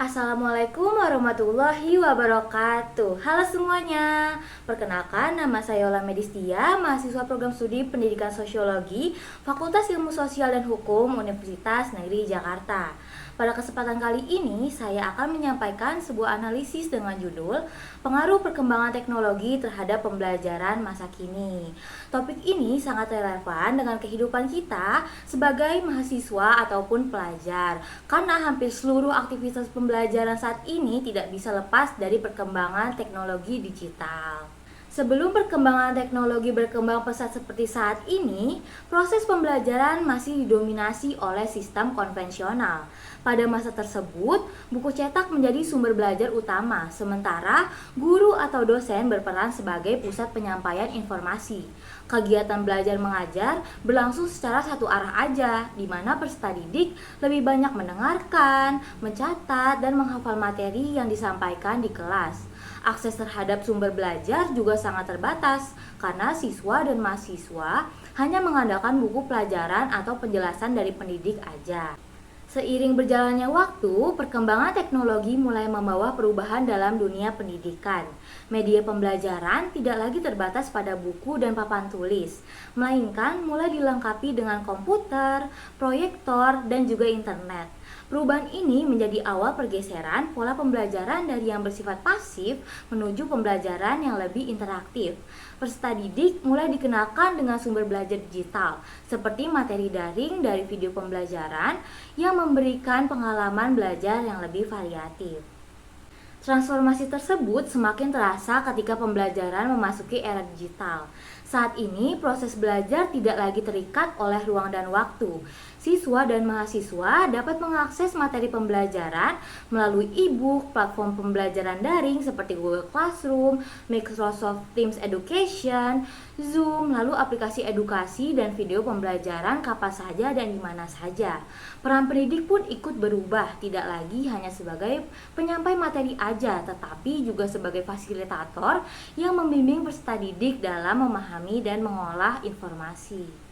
Assalamualaikum warahmatullahi wabarakatuh. Halo semuanya. Perkenalkan, nama saya Yola Medistia, mahasiswa program studi Pendidikan Sosiologi, Fakultas Ilmu Sosial dan Hukum, Universitas Negeri Jakarta. Pada kesempatan kali ini, saya akan menyampaikan sebuah analisis dengan judul Pengaruh Perkembangan Teknologi Terhadap Pembelajaran Masa Kini. Topik ini sangat relevan dengan kehidupan kita sebagai mahasiswa ataupun pelajar, karena hampir seluruh aktivitas pembelajaran saat ini tidak bisa lepas dari perkembangan teknologi digital. Sebelum perkembangan teknologi berkembang pesat seperti saat ini, proses pembelajaran masih didominasi oleh sistem konvensional. Pada masa tersebut, buku cetak menjadi sumber belajar utama, sementara guru atau dosen berperan sebagai pusat penyampaian informasi. Kegiatan belajar mengajar berlangsung secara satu arah aja, di mana peserta didik lebih banyak mendengarkan, mencatat, dan menghafal materi yang disampaikan di kelas. Akses terhadap sumber belajar juga sangat terbatas karena siswa dan mahasiswa hanya mengandalkan buku pelajaran atau penjelasan dari pendidik aja. Seiring berjalannya waktu, perkembangan teknologi mulai membawa perubahan dalam dunia pendidikan. Media pembelajaran tidak lagi terbatas pada buku dan papan tulis, melainkan mulai dilengkapi dengan komputer, proyektor, dan juga internet. Perubahan ini menjadi awal pergeseran pola pembelajaran dari yang bersifat pasif menuju pembelajaran yang lebih interaktif. Peserta didik mulai dikenalkan dengan sumber belajar digital, seperti materi daring dari video pembelajaran yang memberikan pengalaman belajar yang lebih variatif. Transformasi tersebut semakin terasa ketika pembelajaran memasuki era digital. Saat ini, proses belajar tidak lagi terikat oleh ruang dan waktu. Siswa dan mahasiswa dapat mengakses materi pembelajaran melalui e-book, platform pembelajaran daring seperti Google Classroom, Microsoft Teams Education, Zoom, lalu aplikasi edukasi dan video pembelajaran kapan saja dan di mana saja. Peran pendidik pun ikut berubah, tidak lagi hanya sebagai penyampai materi aja, tetapi juga sebagai fasilitator yang membimbing peserta didik dalam memahami dan mengolah informasi.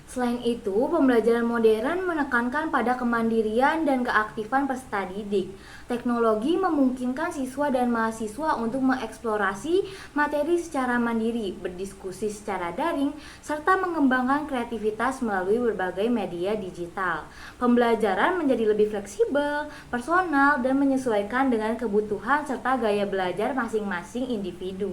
Selain itu, pembelajaran modern menekankan pada kemandirian dan keaktifan peserta didik. Teknologi memungkinkan siswa dan mahasiswa untuk mengeksplorasi materi secara mandiri, berdiskusi secara daring, serta mengembangkan kreativitas melalui berbagai media digital. Pembelajaran menjadi lebih fleksibel, personal, dan menyesuaikan dengan kebutuhan serta gaya belajar masing-masing individu.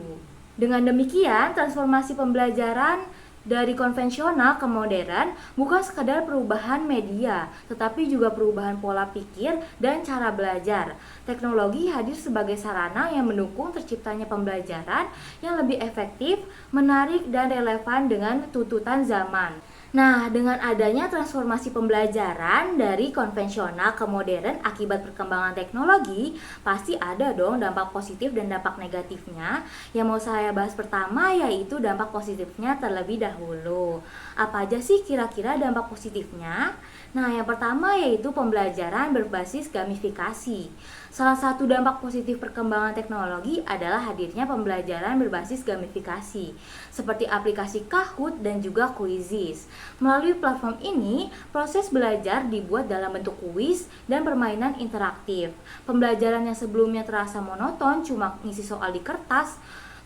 Dengan demikian, transformasi pembelajaran dari konvensional ke modern bukan sekadar perubahan media, tetapi juga perubahan pola pikir dan cara belajar. Teknologi hadir sebagai sarana yang mendukung terciptanya pembelajaran yang lebih efektif, menarik, dan relevan dengan tuntutan zaman. Nah, dengan adanya transformasi pembelajaran dari konvensional ke modern akibat perkembangan teknologi, pasti ada dong dampak positif dan dampak negatifnya. Yang mau saya bahas pertama yaitu dampak positifnya terlebih dahulu. Apa aja sih kira-kira dampak positifnya? Nah, yang pertama yaitu pembelajaran berbasis gamifikasi. Salah satu dampak positif perkembangan teknologi adalah hadirnya pembelajaran berbasis gamifikasi, seperti aplikasi Kahoot dan juga Quizizz. Melalui platform ini, proses belajar dibuat dalam bentuk kuis dan permainan interaktif. Pembelajaran yang sebelumnya terasa monoton, cuma ngisi soal di kertas,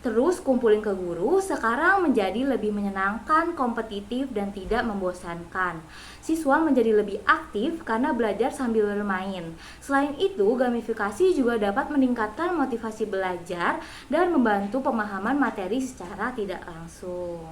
terus kumpulin ke guru, sekarang menjadi lebih menyenangkan, kompetitif, dan tidak membosankan. Siswa menjadi lebih aktif karena belajar sambil bermain. Selain itu, gamifikasi juga dapat meningkatkan motivasi belajar dan membantu pemahaman materi secara tidak langsung.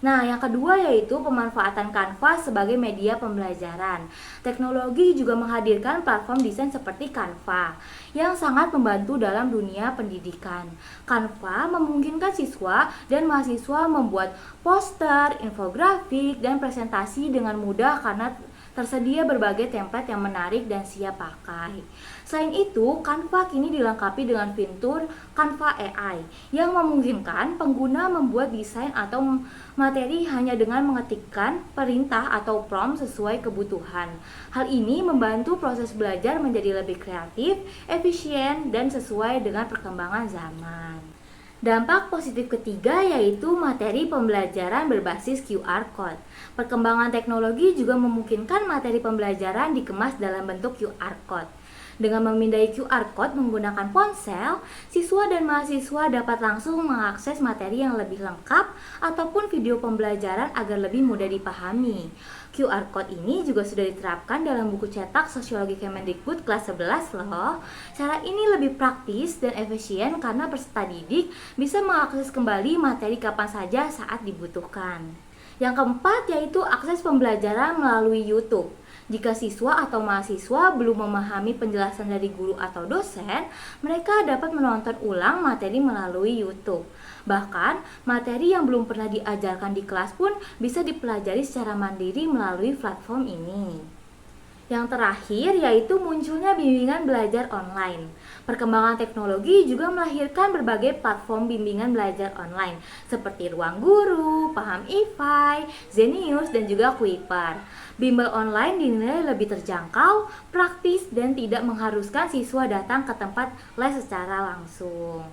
Nah, yang kedua yaitu pemanfaatan Canva sebagai media pembelajaran. Teknologi juga menghadirkan platform desain seperti Canva yang sangat membantu dalam dunia pendidikan. Canva memungkinkan siswa dan mahasiswa membuat poster, infografik, dan presentasi dengan mudah karena tersedia berbagai template yang menarik dan siap pakai. Selain itu, Canva kini dilengkapi dengan fitur Canva AI yang memungkinkan pengguna membuat desain atau materi hanya dengan mengetikkan perintah atau prompt sesuai kebutuhan. Hal ini membantu proses belajar menjadi lebih kreatif, efisien, dan sesuai dengan perkembangan zaman. Dampak positif ketiga yaitu materi pembelajaran berbasis QR Code. Perkembangan teknologi juga memungkinkan materi pembelajaran dikemas dalam bentuk QR Code. Dengan memindai QR Code menggunakan ponsel, siswa dan mahasiswa dapat langsung mengakses materi yang lebih lengkap ataupun video pembelajaran agar lebih mudah dipahami. QR Code ini juga sudah diterapkan dalam buku cetak Sosiologi Kemendikbud kelas 11 loh. Cara ini lebih praktis dan efisien karena peserta didik bisa mengakses kembali materi kapan saja saat dibutuhkan. Yang keempat yaitu akses pembelajaran melalui YouTube. Jika siswa atau mahasiswa belum memahami penjelasan dari guru atau dosen, mereka dapat menonton ulang materi melalui YouTube. Bahkan, materi yang belum pernah diajarkan di kelas pun bisa dipelajari secara mandiri melalui platform ini. Yang terakhir yaitu munculnya bimbingan belajar online. Perkembangan teknologi juga melahirkan berbagai platform bimbingan belajar online seperti Ruang Guru, Paham IFI, Zenius, dan juga Kuiper. Bimbel online dinilai lebih terjangkau, praktis, dan tidak mengharuskan siswa datang ke tempat les secara langsung.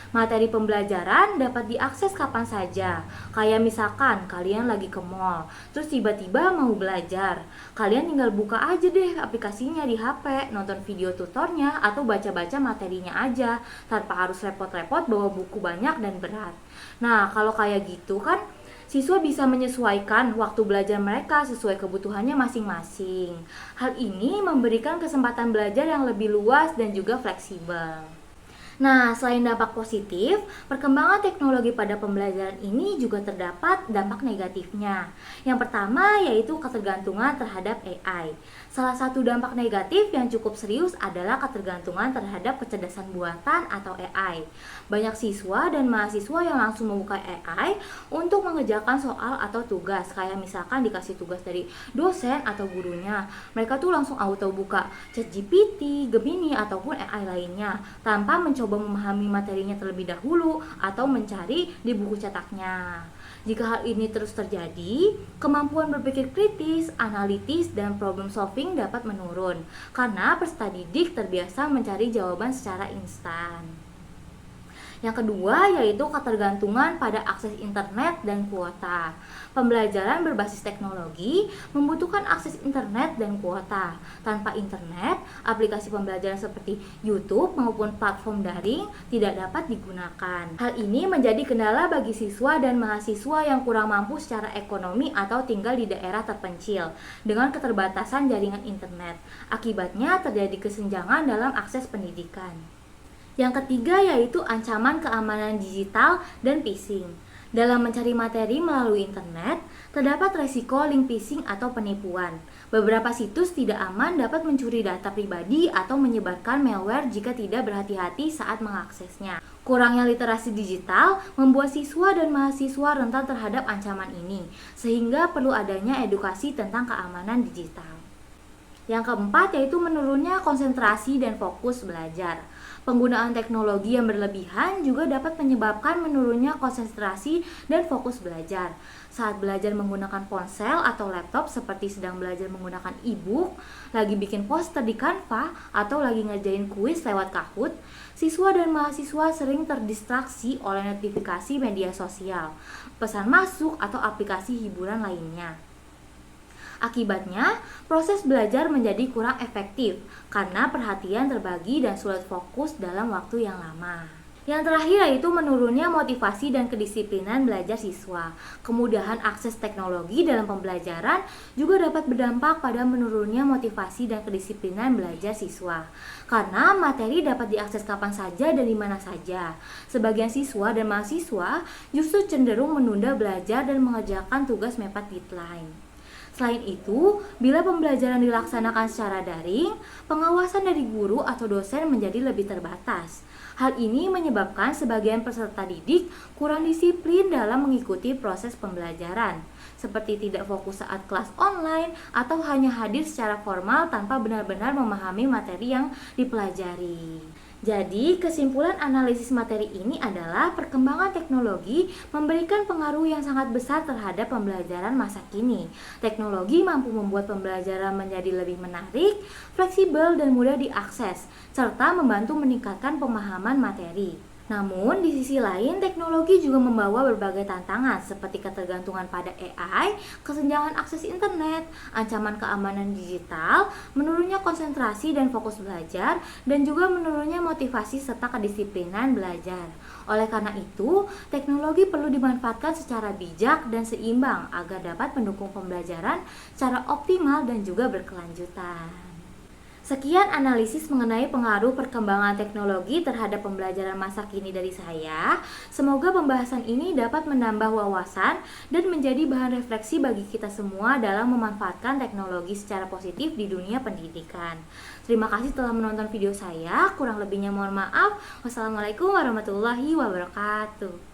Materi pembelajaran dapat diakses kapan saja. Kayak misalkan kalian lagi ke mall, terus tiba-tiba mau belajar. Kalian tinggal buka aja deh aplikasinya di HP, nonton video tutornya atau baca-baca materinya aja, tanpa harus repot-repot bawa buku banyak dan berat. Nah, kalau kayak gitu kan siswa bisa menyesuaikan waktu belajar mereka sesuai kebutuhannya masing-masing. Hal ini memberikan kesempatan belajar yang lebih luas dan juga fleksibel. Nah, selain dampak positif, perkembangan teknologi pada pembelajaran ini juga terdapat dampak negatifnya. Yang pertama yaitu ketergantungan terhadap AI. Salah satu dampak negatif yang cukup serius adalah ketergantungan terhadap kecerdasan buatan atau AI. Banyak siswa dan mahasiswa yang langsung membuka AI untuk mengerjakan soal atau tugas. Kayak misalkan dikasih tugas dari dosen atau gurunya, mereka tuh langsung auto buka ChatGPT, Gemini, ataupun AI lainnya tanpa mencoba memahami materinya terlebih dahulu atau mencari di buku cetaknya. Jika hal ini terus terjadi, kemampuan berpikir kritis, analitis, dan problem solving dapat menurun karena peserta didik terbiasa mencari jawaban secara instan. Yang kedua yaitu ketergantungan pada akses internet dan kuota. Pembelajaran berbasis teknologi membutuhkan akses internet dan kuota. Tanpa internet, aplikasi pembelajaran seperti YouTube maupun platform daring tidak dapat digunakan. Hal ini menjadi kendala bagi siswa dan mahasiswa yang kurang mampu secara ekonomi atau tinggal di daerah terpencil dengan keterbatasan jaringan internet. Akibatnya terjadi kesenjangan dalam akses pendidikan. Yang ketiga yaitu ancaman keamanan digital dan phishing. Dalam mencari materi melalui internet, terdapat resiko link phishing atau penipuan. Beberapa situs tidak aman dapat mencuri data pribadi atau menyebarkan malware jika tidak berhati-hati saat mengaksesnya. Kurangnya literasi digital membuat siswa dan mahasiswa rentan terhadap ancaman ini, sehingga perlu adanya edukasi tentang keamanan digital. Yang keempat yaitu menurunnya konsentrasi dan fokus belajar. Penggunaan teknologi yang berlebihan juga dapat menyebabkan menurunnya konsentrasi dan fokus belajar. Saat belajar menggunakan ponsel atau laptop seperti sedang belajar menggunakan e-book, lagi bikin poster di Canva, atau lagi ngerjain kuis lewat Kahoot, siswa dan mahasiswa sering terdistraksi oleh notifikasi media sosial, pesan masuk, atau aplikasi hiburan lainnya. Akibatnya, proses belajar menjadi kurang efektif karena perhatian terbagi dan sulit fokus dalam waktu yang lama. Yang terakhir yaitu menurunnya motivasi dan kedisiplinan belajar siswa. Kemudahan akses teknologi dalam pembelajaran juga dapat berdampak pada menurunnya motivasi dan kedisiplinan belajar siswa. Karena materi dapat diakses kapan saja dan di mana saja. Sebagian siswa dan mahasiswa justru cenderung menunda belajar dan mengerjakan tugas mepet deadline. Selain itu, bila pembelajaran dilaksanakan secara daring, pengawasan dari guru atau dosen menjadi lebih terbatas. Hal ini menyebabkan sebagian peserta didik kurang disiplin dalam mengikuti proses pembelajaran, seperti tidak fokus saat kelas online atau hanya hadir secara formal tanpa benar-benar memahami materi yang dipelajari. Jadi, kesimpulan analisis materi ini adalah perkembangan teknologi memberikan pengaruh yang sangat besar terhadap pembelajaran masa kini. Teknologi mampu membuat pembelajaran menjadi lebih menarik, fleksibel, dan mudah diakses, serta membantu meningkatkan pemahaman materi. Namun, di sisi lain, teknologi juga membawa berbagai tantangan seperti ketergantungan pada AI, kesenjangan akses internet, ancaman keamanan digital, menurunnya konsentrasi dan fokus belajar, dan juga menurunnya motivasi serta kedisiplinan belajar. Oleh karena itu, teknologi perlu dimanfaatkan secara bijak dan seimbang agar dapat mendukung pembelajaran secara optimal dan juga berkelanjutan. Sekian analisis mengenai pengaruh perkembangan teknologi terhadap pembelajaran masa kini dari saya. Semoga pembahasan ini dapat menambah wawasan dan menjadi bahan refleksi bagi kita semua dalam memanfaatkan teknologi secara positif di dunia pendidikan. Terima kasih telah menonton video saya. Kurang lebihnya mohon maaf. Wassalamualaikum warahmatullahi wabarakatuh.